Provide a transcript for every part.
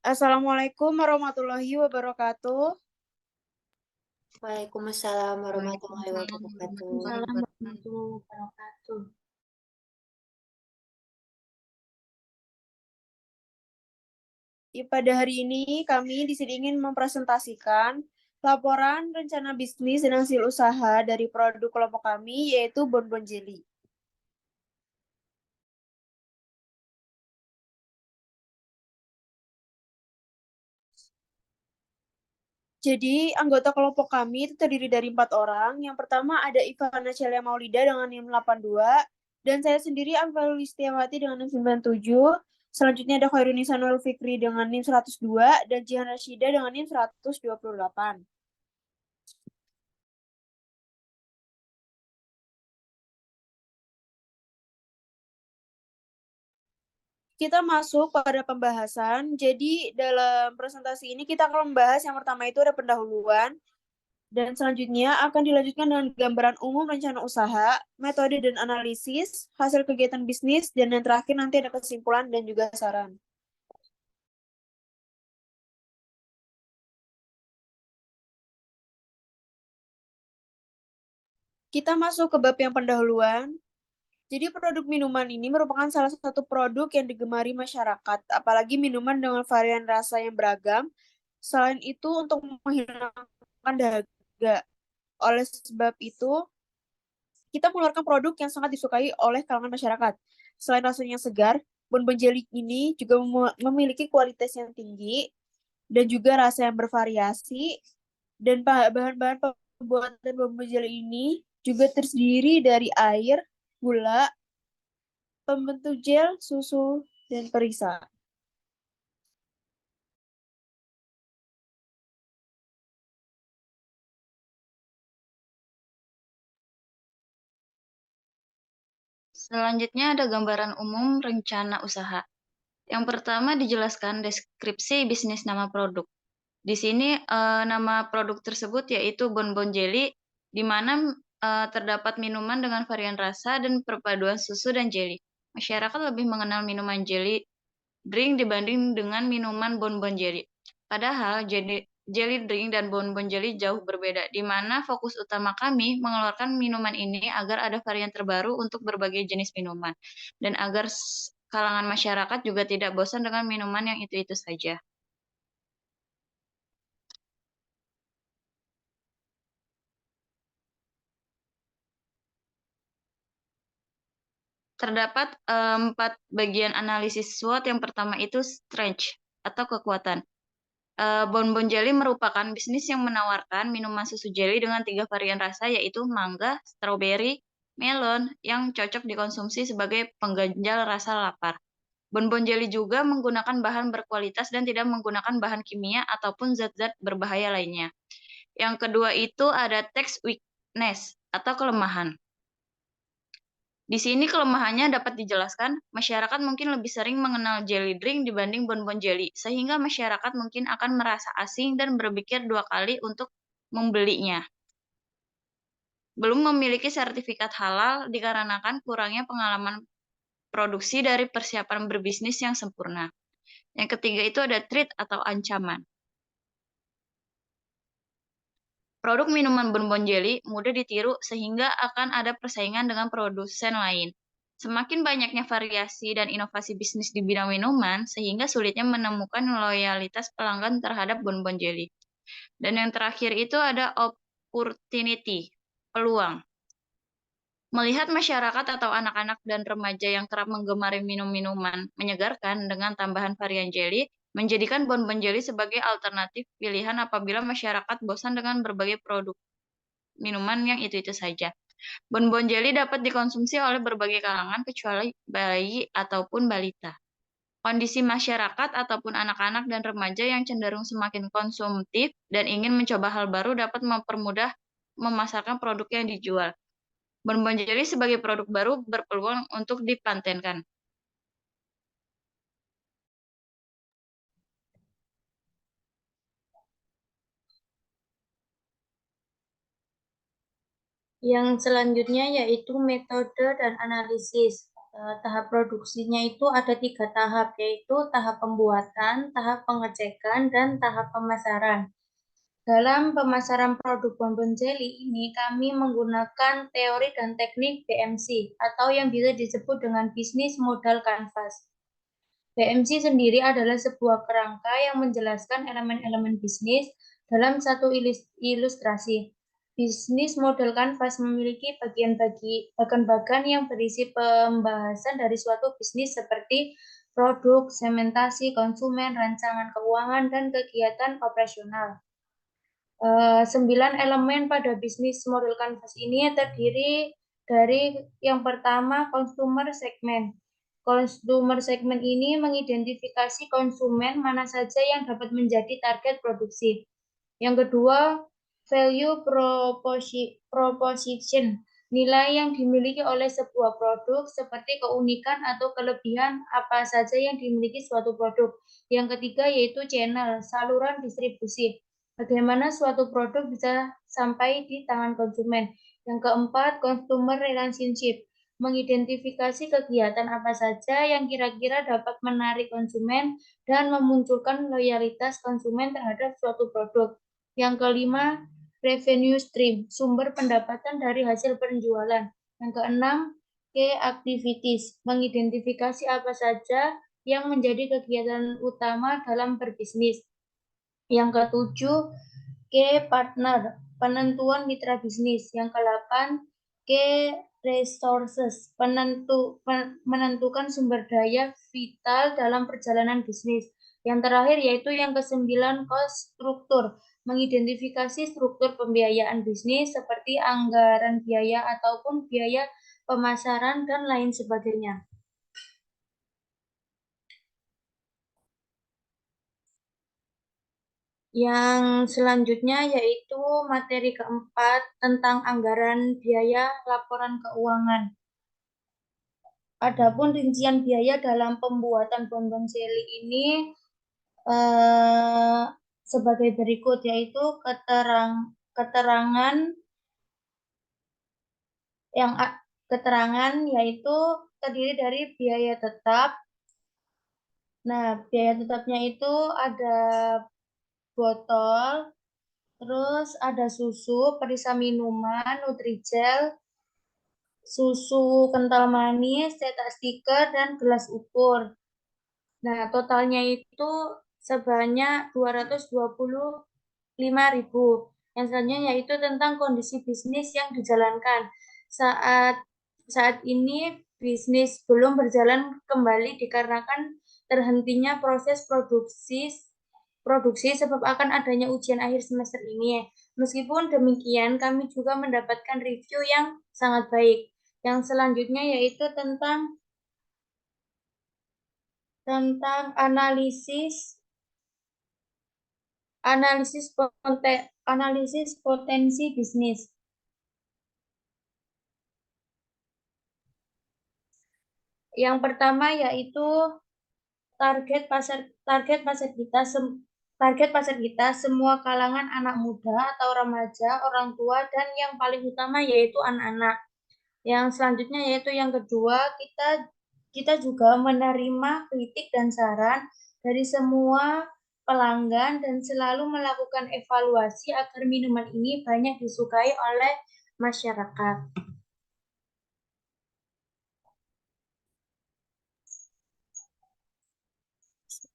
Assalamualaikum warahmatullahi wabarakatuh. Waalaikumsalam warahmatullahi Waalaikumsalam wabarakatuh. warahmatullahi wabarakatuh. wabarakatuh. Pada hari ini kami di sini ingin mempresentasikan laporan rencana bisnis dan hasil usaha dari produk kelompok kami yaitu Bonbon Jelly. Jadi, anggota kelompok kami itu terdiri dari 4 orang. Yang pertama ada Ivana Celia Maulida dengan NIM 82, dan saya sendiri Amfel Listiawati dengan NIM 97. Selanjutnya ada Khairunisa Nurul Fikri dengan NIM 102, dan Jihan Rashida dengan NIM 128. Kita masuk pada pembahasan. Jadi dalam presentasi ini kita akan membahas yang pertama itu ada pendahuluan, dan selanjutnya akan dilanjutkan dengan gambaran umum rencana usaha, metode dan analisis, hasil kegiatan bisnis, dan yang terakhir nanti ada kesimpulan dan juga saran. Kita masuk ke bab yang pendahuluan. Jadi produk minuman ini merupakan salah satu produk yang digemari masyarakat, apalagi minuman dengan varian rasa yang beragam. Selain itu untuk menghilangkan dahaga. Oleh sebab itu, kita mengeluarkan produk yang sangat disukai oleh kalangan masyarakat. Selain rasanya segar, bonbon jelly ini juga memiliki kualitas yang tinggi dan juga rasa yang bervariasi. Dan bahan-bahan pembuatan bonbon jelly ini juga terdiri dari air, gula, pembentuk gel, susu, dan perisa. Selanjutnya ada gambaran umum rencana usaha. Yang pertama dijelaskan deskripsi bisnis nama produk. Di sini nama produk tersebut yaitu Bonbon Jelly, di mana terdapat minuman dengan varian rasa dan perpaduan susu dan jelly. Masyarakat lebih mengenal minuman jelly drink dibanding dengan minuman bonbon jelly. Padahal jelly drink dan bonbon jelly jauh berbeda, di mana fokus utama kami mengeluarkan minuman ini agar ada varian terbaru untuk berbagai jenis minuman, dan agar kalangan masyarakat juga tidak bosan dengan minuman yang itu-itu saja. Terdapat 4 bagian analisis SWOT. Yang pertama itu strength atau kekuatan. Bonbon Jelly merupakan bisnis yang menawarkan minuman susu jelly dengan 3 varian rasa yaitu mangga, strawberry, melon yang cocok dikonsumsi sebagai pengganjal rasa lapar. Bonbon Jelly juga menggunakan bahan berkualitas dan tidak menggunakan bahan kimia ataupun zat-zat berbahaya lainnya. Yang kedua itu ada taste weakness atau kelemahan. Di sini kelemahannya dapat dijelaskan, masyarakat mungkin lebih sering mengenal jelly drink dibanding bonbon jelly, sehingga masyarakat mungkin akan merasa asing dan berpikir 2 kali untuk membelinya. Belum memiliki sertifikat halal dikarenakan kurangnya pengalaman produksi dari persiapan berbisnis yang sempurna. Yang ketiga itu ada threat atau ancaman. Produk minuman bonbon jelly mudah ditiru sehingga akan ada persaingan dengan produsen lain. Semakin banyaknya variasi dan inovasi bisnis di bidang minuman, sehingga sulitnya menemukan loyalitas pelanggan terhadap bonbon jelly. Dan yang terakhir itu ada opportunity, peluang. Melihat masyarakat atau anak-anak dan remaja yang kerap menggemari minum-minuman menyegarkan dengan tambahan varian jelly, menjadikan bonbon jelly sebagai alternatif pilihan apabila masyarakat bosan dengan berbagai produk minuman yang itu-itu saja. Bonbon jelly dapat dikonsumsi oleh berbagai kalangan kecuali bayi ataupun balita. Kondisi masyarakat ataupun anak-anak dan remaja yang cenderung semakin konsumtif dan ingin mencoba hal baru dapat mempermudah memasarkan produk yang dijual. Bonbon jelly sebagai produk baru berpeluang untuk dipatenkan. Yang selanjutnya yaitu metode dan analisis. Tahap produksinya itu ada 3 tahap, yaitu tahap pembuatan, tahap pengecekan, dan tahap pemasaran. Dalam pemasaran produk bonbon jelly ini, kami menggunakan teori dan teknik BMC, atau yang bisa disebut dengan Business Model Canvas. BMC sendiri adalah sebuah kerangka yang menjelaskan elemen-elemen bisnis dalam satu ilustrasi. Bisnis model Canvas memiliki bagian-bagian yang berisi pembahasan dari suatu bisnis seperti produk, segmentasi konsumen, rancangan keuangan, dan kegiatan operasional. 9 elemen pada bisnis model Canvas ini terdiri dari yang pertama, consumer segment. Consumer segment ini mengidentifikasi konsumen mana saja yang dapat menjadi target produksi. Yang kedua, value proposition, nilai yang dimiliki oleh sebuah produk seperti keunikan atau kelebihan apa saja yang dimiliki suatu produk. Yang ketiga yaitu channel, saluran distribusi. Bagaimana suatu produk bisa sampai di tangan konsumen. Yang keempat, consumer relationship, mengidentifikasi kegiatan apa saja yang kira-kira dapat menarik konsumen dan memunculkan loyalitas konsumen terhadap suatu produk. Yang kelima, revenue stream, sumber pendapatan dari hasil penjualan. Yang keenam, key activities, mengidentifikasi apa saja yang menjadi kegiatan utama dalam berbisnis. Yang ketujuh, key partner, penentuan mitra bisnis. Yang kedelapan, key resources, menentukan sumber daya vital dalam perjalanan bisnis. Yang terakhir yaitu yang kesembilan, cost struktur, mengidentifikasi struktur pembiayaan bisnis seperti anggaran biaya ataupun biaya pemasaran dan lain sebagainya. Yang selanjutnya yaitu materi keempat tentang anggaran biaya laporan keuangan. Adapun rincian biaya dalam pembuatan bonbon jelly ini sebagai berikut, yaitu keterangan yaitu terdiri dari biaya tetap. Nah, biaya tetapnya itu ada botol, terus ada susu, perisa minuman, Nutrijel, susu kental manis, cetak stiker, dan gelas ukur. Nah, totalnya itu sebanyak 225.000. Yang selanjutnya yaitu tentang kondisi bisnis yang dijalankan. Saat ini bisnis belum berjalan kembali dikarenakan terhentinya proses produksi sebab akan adanya ujian akhir semester ini. Meskipun demikian, kami juga mendapatkan review yang sangat baik. Yang selanjutnya yaitu tentang analisis potensi bisnis. Yang pertama yaitu target pasar kita semua kalangan anak muda atau remaja, orang tua, dan yang paling utama yaitu anak-anak. Yang selanjutnya yaitu yang kedua, kita juga menerima kritik dan saran dari semua pelanggan dan selalu melakukan evaluasi agar minuman ini banyak disukai oleh masyarakat.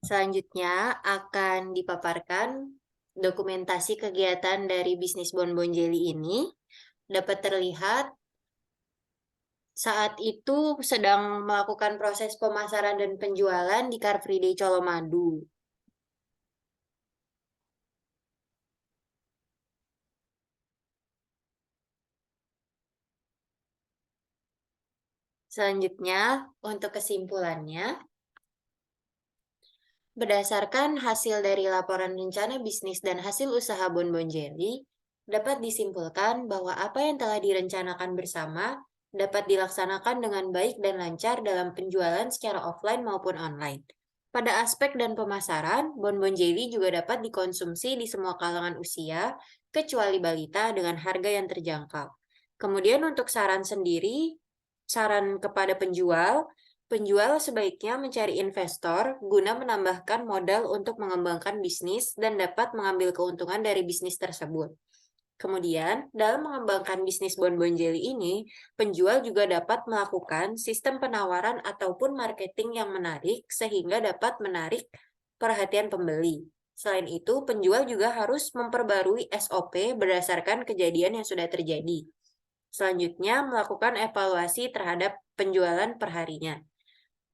Selanjutnya akan dipaparkan dokumentasi kegiatan dari bisnis bonbon jelly ini. Dapat terlihat saat itu sedang melakukan proses pemasaran dan penjualan di Car Free Day Colomadu. Selanjutnya, untuk kesimpulannya, berdasarkan hasil dari laporan rencana bisnis dan hasil usaha bonbon jelly, dapat disimpulkan bahwa apa yang telah direncanakan bersama dapat dilaksanakan dengan baik dan lancar dalam penjualan secara offline maupun online. Pada aspek dan pemasaran, bonbon jelly juga dapat dikonsumsi di semua kalangan usia, kecuali balita dengan harga yang terjangkau. Kemudian untuk saran sendiri, saran kepada penjual, penjual sebaiknya mencari investor guna menambahkan modal untuk mengembangkan bisnis dan dapat mengambil keuntungan dari bisnis tersebut. Kemudian, dalam mengembangkan bisnis bonbon jelly ini, penjual juga dapat melakukan sistem penawaran ataupun marketing yang menarik sehingga dapat menarik perhatian pembeli. Selain itu, penjual juga harus memperbarui SOP berdasarkan kejadian yang sudah terjadi. Selanjutnya, melakukan evaluasi terhadap penjualan perharinya.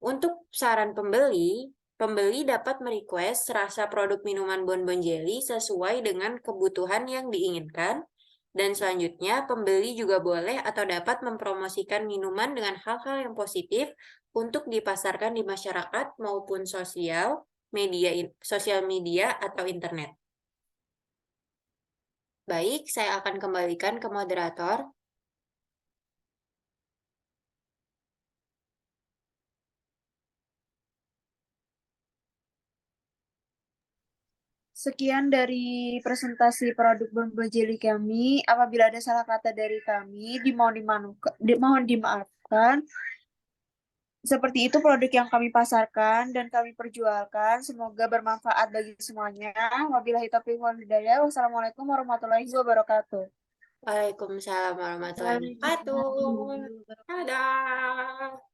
Untuk saran pembeli, pembeli dapat merequest rasa produk minuman bonbon jelly sesuai dengan kebutuhan yang diinginkan. Dan selanjutnya, pembeli juga boleh atau dapat mempromosikan minuman dengan hal-hal yang positif untuk dipasarkan di masyarakat maupun sosial media atau internet. Baik, saya akan kembalikan ke moderator. Sekian dari presentasi produk bonbon jelly kami. Apabila ada salah kata dari kami, mohon dimaafkan. Seperti itu produk yang kami pasarkan dan kami perjualkan. Semoga bermanfaat bagi semuanya. Wabillahi taufiq wal hidayah. Wassalamualaikum warahmatullahi wabarakatuh. Waalaikumsalam warahmatullahi wabarakatuh. Dadah.